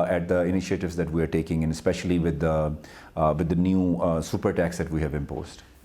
at the initiatives that we are taking, and especially with the new super tax that we have imposed.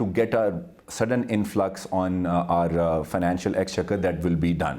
to get a sudden influx on our financial exchequer, that will be done.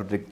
to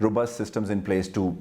robust systems in place to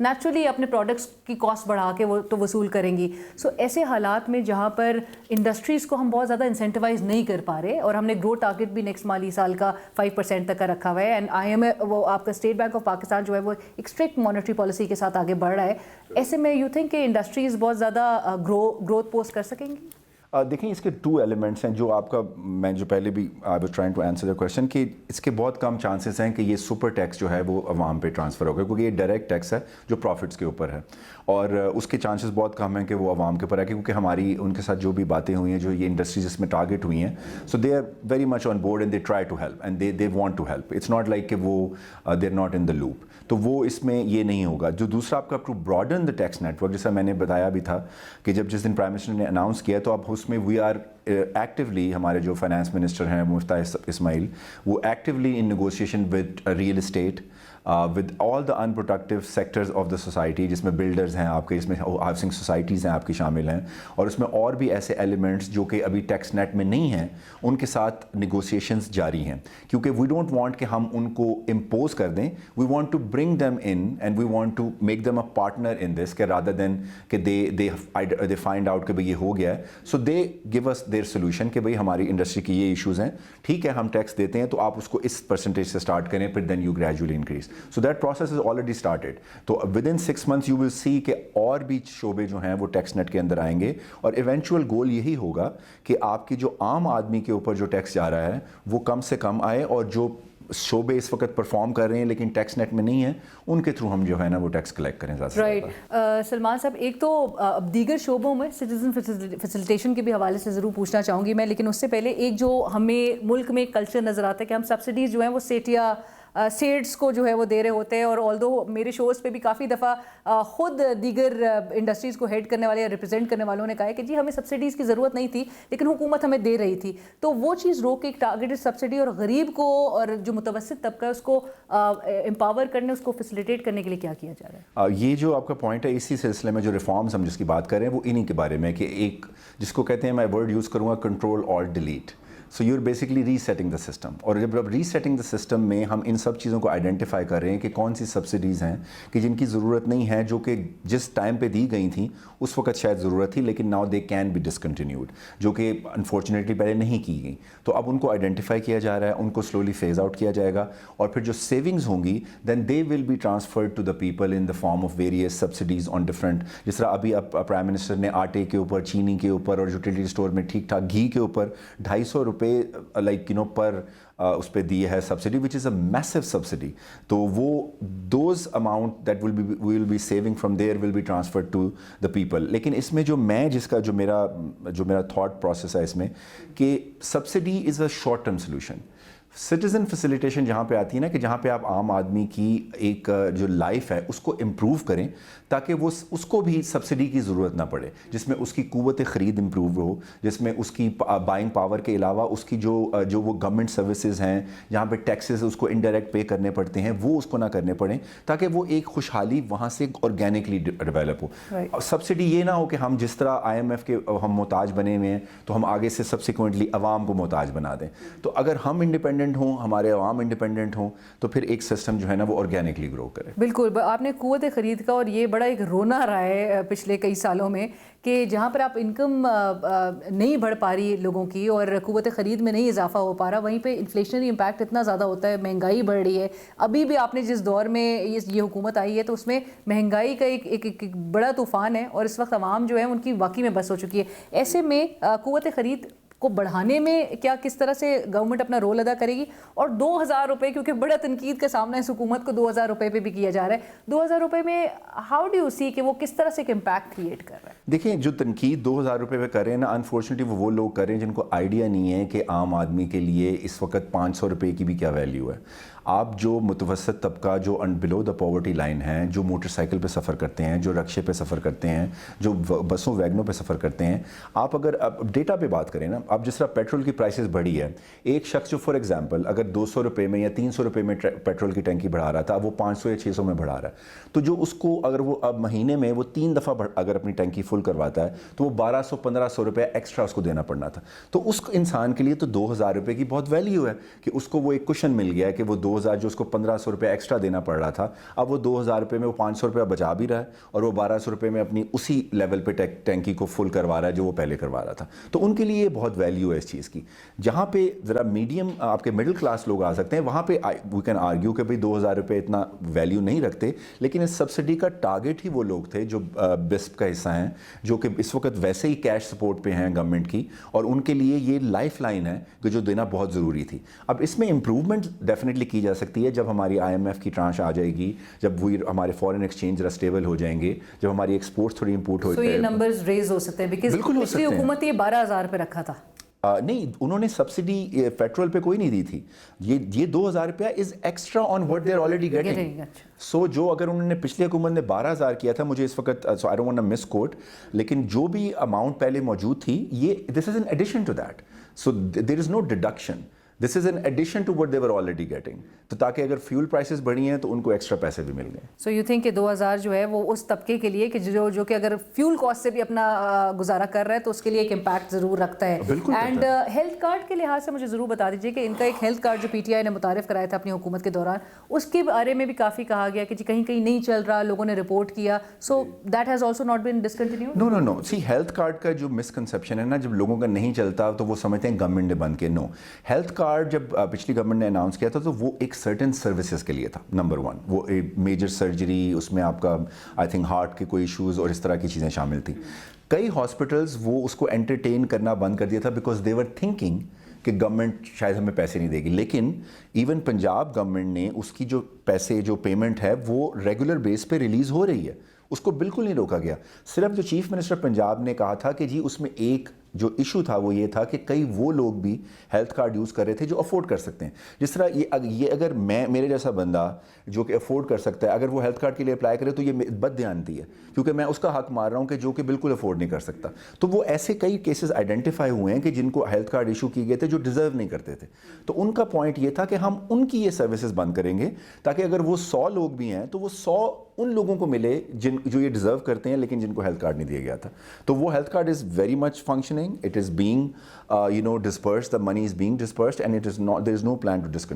naturally اپنے products کی cost بڑھا کے وہ تو وصول کریں گی. سو ایسے حالات میں جہاں پر انڈسٹریز کو ہم بہت زیادہ انسینٹیوائز نہیں کر پا رہے, اور ہم نے گروتھ ٹارگیٹ بھی نیکسٹ مالی سال کا 5% تک کا رکھا ہوا ہے, اینڈ وہ آپ کا اسٹیٹ بینک آف پاکستان جو ہے وہ ایک اسٹرکٹ مانیٹری پالیسی کے ساتھ آگے بڑھ رہا ہے, ایسے میں یو تھنک کہ انڈسٹریز بہت زیادہ گروتھ پوسٹ کر سکیں گی؟ دیکھیں اس کے 2 ایلیمنٹس ہیں جو آپ کا, میں جو پہلے بھی I was trying to answer the question, کہ اس کے بہت کم چانسز ہیں کہ یہ سپر ٹیکس جو ہے وہ عوام پہ ٹرانسفر ہوگا, کیونکہ یہ ڈائریکٹ ٹیکس ہے جو پروفٹس کے اوپر ہے, اور اس کے چانسز بہت کم ہیں کہ وہ عوام کے اوپر ہے, کیونکہ ہماری ان کے ساتھ جو بھی باتیں ہوئی ہیں, جو یہ انڈسٹریز اس میں ٹارگیٹ ہوئی ہیں, so they are very much on board and they try to help and they want to help. It's not like کہ وہ they are not in the loop, تو وہ اس میں یہ نہیں ہوگا. جو دوسرا آپ کا to broaden the tax network, جیسا میں نے بتایا بھی تھا کہ جس دن پرائم منسٹر نے اناؤنس کیا تو اب اس میں وی آر ایکٹیولی, ہمارے جو فائنانس منسٹر ہیں مفتاح اسماعیل, وہ actually in negotiation with real estate, with all the in productive sectors of the society, جس میں بلڈرز ہیں آپ کے, اس میں ہاؤسنگ سوسائٹیز ہیں آپ کی شامل ہیں, اور اس میں اور بھی ایسے ایلیمنٹس جو کہ ابھی ٹیکس نیٹ میں نہیں ہیں, ان کے ساتھ نیگوسیشنز جاری ہیں, کیونکہ وی ڈونٹ وانٹ کہ ہم ان کو امپوز کر دیں, we want to bring them in and we want to make them a partner in this, کہ رادر دین کہ دے فائنڈ آؤٹ کہ بھئی یہ ہو گیا ہے, سو دے گیو اس دیئر سولوشن کہ بھئی ہماری انڈسٹری کی یہ ایشوز ہیں, ٹھیک ہے ہم ٹیکس دیتے ہیں تو آپ اس کو اس پرسنٹیج سے اسٹارٹ کریں, پھر then you gradually increase. So that process is already started. تو within 6 months you will see کہ اور بھی شعبے جو ہیں وہ ٹیکس نیٹ کے اندر آئیں گے, اور ایونچوئل گول یہی ہوگا کہ آپ کی جو عام آدمی کے اوپر جو ٹیکس جا رہا ہے وہ کم سے کم آئے, اور جو شعبے اس وقت پرفارم کر رہے ہیں لیکن ٹیکس نیٹ میں نہیں ہیں, ان کے تھرو ہم جو ہے نا وہ ٹیکس کلیکٹ کریں زیادہ سے زیادہ. رائٹ. سلمان صاحب, ایک تو دیگر شعبوں میں سٹیزن فیسیلیٹیشن کے بھی حوالے سے ضرور پوچھنا چاہوں گی میں, لیکن اس سے پہلے ایک جو ہمیں ملک میں کلچر نظر آتا ہے کہ ہم سبسڈیز جو ہیں وہ سیٹس کو جو ہے وہ دے رہے ہوتے ہیں, اور آلدو میرے شوز پہ بھی کافی دفعہ خود دیگر انڈسٹریز کو ہیڈ کرنے والے یا ریپرزینٹ کرنے والوں نے کہا ہے کہ جی ہمیں سبسڈیز کی ضرورت نہیں تھی لیکن حکومت ہمیں دے رہی تھی, تو وہ چیز روک کے ایک ٹارگیٹڈ سبسڈی اور غریب کو اور جو متوسط طبقہ ہے اس کو امپاور کرنے, اس کو فیسیلیٹیٹ کرنے کے لیے کیا کیا جا رہا ہے؟ یہ جو آپ کا پوائنٹ ہے, اسی سلسلے میں جو ریفارمز ہم جس کی بات کر رہے ہیں وہ انہی کے بارے میں, کہ ایک جس کو کہتے ہیں, میں ورڈ یوز کروں گا, control alt delete. So you are basically resetting the system, اور جب ری سیٹنگ دا سسٹم میں ہم ان سب چیزوں کو آئیڈینٹیفائی کر رہے ہیں کہ کون سی سبسڈیز ہیں کہ جن کی ضرورت نہیں ہے, جو کہ جس ٹائم پہ دی گئی تھیں اس وقت شاید ضرورت تھی لیکن now they can be discontinued, جو کہ انفارچونیٹلی پہلے نہیں کی گئی. تو اب ان کو آئیڈینٹیفائی کیا جا رہا ہے, ان کو سلولی فیز آؤٹ کیا جائے گا, اور پھر جو سیونگز ہوں گی then they will be transferred to the people in the form of various subsidies on different, جس طرح ابھی اب پرائم منسٹر نے آٹے کے اوپر, چینی کے اوپر, اور یوٹیلیٹی اسٹور میں ٹھیک ٹھاک گھی کے اوپر 250 روپے پر اس پہ دی ہے سبسڈی, وچ از اے میسو سبسڈی. تو وہ those amount that will be saving from there will be transferred to the people. لیکن اس میں جو میں جس کا جو میرا تھاٹ پروسیس ہے اس میں, کہ subsidy is a short term solution. Citizen facilitation جہاں پہ آتی ہے نا, کہ جہاں پہ آپ عام آدمی کی ایک جو لائف ہے اس کو امپروو کریں تاکہ وہ اس کو بھی سبسڈی کی ضرورت نہ پڑے, جس میں اس کی قوت خرید امپروو ہو, جس میں اس کی بائنگ پاور کے علاوہ اس کی جو وہ گورنمنٹ سروسز ہیں جہاں پہ ٹیکسز اس کو انڈائریکٹ پے کرنے پڑتے ہیں وہ اس کو نہ کرنے پڑیں, تاکہ وہ ایک خوشحالی وہاں سے آرگینکلی ڈیولپ ہو. سبسڈی یہ نہ ہو کہ ہم جس طرح IMF کے ہم محتاج بنے ہوئے ہیں تو ہم آگے سے سبسیکوئنٹلی عوام کو محتاج بنا دیں. تو اگر ہم انڈیپینڈنٹ ہوں, ہمارے عوام انڈیپینڈنٹ ہوں, تو پھر ایک سسٹم جو ہے نا وہ آرگینکلی گرو کرے. بالکل, آپ نے قوت خرید کا, اور یہ بڑا ایک رونا رہا ہے پچھلے کئی سالوں میں کہ جہاں پر آپ انکم نہیں بڑھ پا رہی لوگوں کی اور قوت خرید میں نہیں اضافہ ہو پا رہا, وہیں پہ انفلیشنری امپیکٹ اتنا زیادہ ہوتا ہے, مہنگائی بڑھ رہی ہے. ابھی بھی آپ نے جس دور میں یہ حکومت آئی ہے تو اس میں مہنگائی کا ایک بڑا طوفان ہے, اور اس وقت عوام جو ہے ان کی واقعی میں بس ہو چکی ہے. ایسے میں قوت خرید کو بڑھانے میں کس طرح سے گورنمنٹ اپنا رول ادا کرے گی؟ اور 2000 روپے, کیونکہ بڑا تنقید کا سامنا اس حکومت کو 2000 روپے پہ بھی کیا جا رہا ہے, 2000 روپے میں ہاؤ ڈو یو سی کہ وہ کس طرح سے ایک امپیکٹ کریٹ کر رہا ہے؟ دیکھیں, جو تنقید 2000 روپے پہ کر رہے ہیں نا, انفارچونیٹلی وہ لوگ کر رہے ہیں جن کو آئیڈیا نہیں ہے کہ عام آدمی کے لیے اس وقت 500 روپے کی بھی کیا ویلیو ہے. آپ جو متوسط طبقہ جو بلو دا پاورٹی لائن ہیں, جو موٹر سائیکل پہ سفر کرتے ہیں, جو رکشے پہ سفر کرتے ہیں, جو بسوں ویگنوں پہ سفر کرتے ہیں, آپ اگر ڈیٹا پہ بات کریں نا, اب جس طرح پیٹرول کی پرائسز بڑھی ہے, ایک شخص جو فار ایگزامپل اگر 200 روپے میں یا 300 روپے میں پیٹرول کی ٹینکی بڑھا رہا تھا, اب وہ 500 یا 600 میں بڑھا رہا ہے, تو جو اس کو اگر وہ اب مہینے میں وہ 3 دفعہ اگر اپنی ٹینکی فل کرواتا ہے تو وہ 1200-1500 روپے ایکسٹرا اس کو دینا پڑنا تھا. تو اس انسان کے لیے تو 2000 روپے کی بہت ویلیو ہے کہ اس کو وہ ایک کشن مل گیا ہے کہ وہ 2000 جو اس کو 1500 روپے ایکسٹرا دینا پڑ رہا تھا, اب وہ 2000 روپے میں وہ 500 روپے بچا بھی رہا ہے اور وہ 1200 روپے میں اپنی اسی لیول پہ ٹینکی کو فل کروا رہا ہے جو وہ پہلے کروا رہا تھا. تو ان کے لیے یہ بہت ویلیو ہے اس چیز کی. جہاں پہ ذرا میڈیم آپ کے مڈل کلاس لوگ آ سکتے ہیں, وہاں پہ وی کین آرگیو کہ بھئی 2000 روپے اتنا ویلیو نہیں رکھتے, لیکن اس سبسڈی کا ٹارگیٹ ہی وہ لوگ تھے جو بسپ کا حصہ ہیں, جو کہ اس وقت ویسے ہی کیش سپورٹ پہ ہیں گورنمنٹ کی, اور ان کے لیے یہ لائف لائن ہے کہ جو دینا بہت ضروری تھی. اب اس میں امپروومنٹ ڈیفینیٹلی کی جا سکتی ہے جب ہماری IMF کی ٹرانش آ جائے گی, جب وہ ہمارے فارن ایکسچینج ذرا اسٹیبل ہو جائیں گے, جب ہماری ایکسپورٹس تھوڑی امپورٹ ہو جائے. یہ نمبرز ریز ہو سکتے ہیں بیکاز پچھلی حکومت یہ 12000 پہ رکھا تھا. نہیں, انہوں نے سبسڈی پیٹرول پہ کوئی نہیں دی تھی. یہ 2000 روپیہ is extra on what they are already getting. So جو اگر انہوں نے پچھلی حکومت نے 12000 کیا تھا, مجھے اس وقت so I don't want to miss quote, لیکن جو بھی اماؤنٹ پہلے موجود تھی, یہ this is in addition to that. So there is no deduction, this is in addition to what they were already getting. تو تاکہ اگر فیول پرائسز بڑھی ہیں تو ان کو ایکسٹرا پیسے بھی مل گئے. سو یو تھنک کہ 2000 جو ہے وہ اس طبقے کے لیے کہ جو کہ اگر فیول کاسٹ سے بھی اپنا گزارا کر رہا ہے تو اس کے لیے ایک امپیکٹ ضرور رکھتا ہے. اینڈ ہیلتھ کارڈ کے لحاظ سے مجھے ضرور بتا دیجیے کہ ان کا ایک ہیلتھ کارڈ جو PTI نے متعارف کرایا تھا اپنی حکومت کے دوران, اس کے بارے میں بھی کافی کہا گیا کہ جی کہیں کہیں نہیں چل رہا, لوگوں نے رپورٹ کیا. So that has also not been discontinued. No see health card کا جو مسکنسیپشن ہے نا, جب لوگوں کا نہیں چلتا تو وہ سمجھتے ہیں گورنمنٹ نے بند کیا. نو, ہیلتھ کارڈ جب پچھلی گورنمنٹ نے اناؤنس کیا تھا تو وہ ایک سرٹن سروسز کے لیے تھا. نمبر 1 وہ میجر سرجری, اس میں آپ کا آئی تھنک ہارٹ کے کوئی ایشوز اور اس طرح کی چیزیں شامل تھیں. کئی ہاسپٹلز وہ اس کو انٹرٹین کرنا بند کر دیا تھا بیکاز دے ور تھنکنگ کہ گورنمنٹ شاید ہمیں پیسے نہیں دے گی. لیکن ایون پنجاب گورنمنٹ نے اس کی جو پیسے جو پیمنٹ ہے وہ ریگولر بیس پہ ریلیز ہو رہی ہے, اس کو بالکل نہیں روکا گیا. صرف جو چیف منسٹر پنجاب نے کہا تھا کہ جی اس میں ایک جو ایشو تھا وہ یہ تھا کہ کئی وہ لوگ بھی ہیلتھ کارڈ یوز کر رہے تھے جو افورڈ کر سکتے ہیں. جس طرح یہ اگر میرے جیسا بندہ جو کہ افورڈ کر سکتا ہے اگر وہ ہیلتھ کارڈ کے لیے اپلائی کرے تو یہ بد دیانتی ہے, کیونکہ میں اس کا حق مار رہا ہوں کہ جو کہ بالکل افورڈ نہیں کر سکتا. تو وہ ایسے کئی کیسز آئیڈینٹیفائی ہوئے ہیں کہ جن کو ہیلتھ کارڈ ایشو کیے گئے تھے جو ڈیزرو نہیں کرتے تھے. تو ان کا پوائنٹ یہ تھا کہ ہم ان کی یہ سروسز بند کریں گے تاکہ اگر وہ 100 لوگ بھی ہیں تو وہ 100 ان لوگوں کو ملے جو یہ ڈیزرو کرتے ہیں لیکن جن کو ہیلتھ کارڈ نہیں دیا گیا تھا. تو وہ health card is very much functioning, it is being dispersed, the money is being dispersed and it is not, there is no plan to discontinue.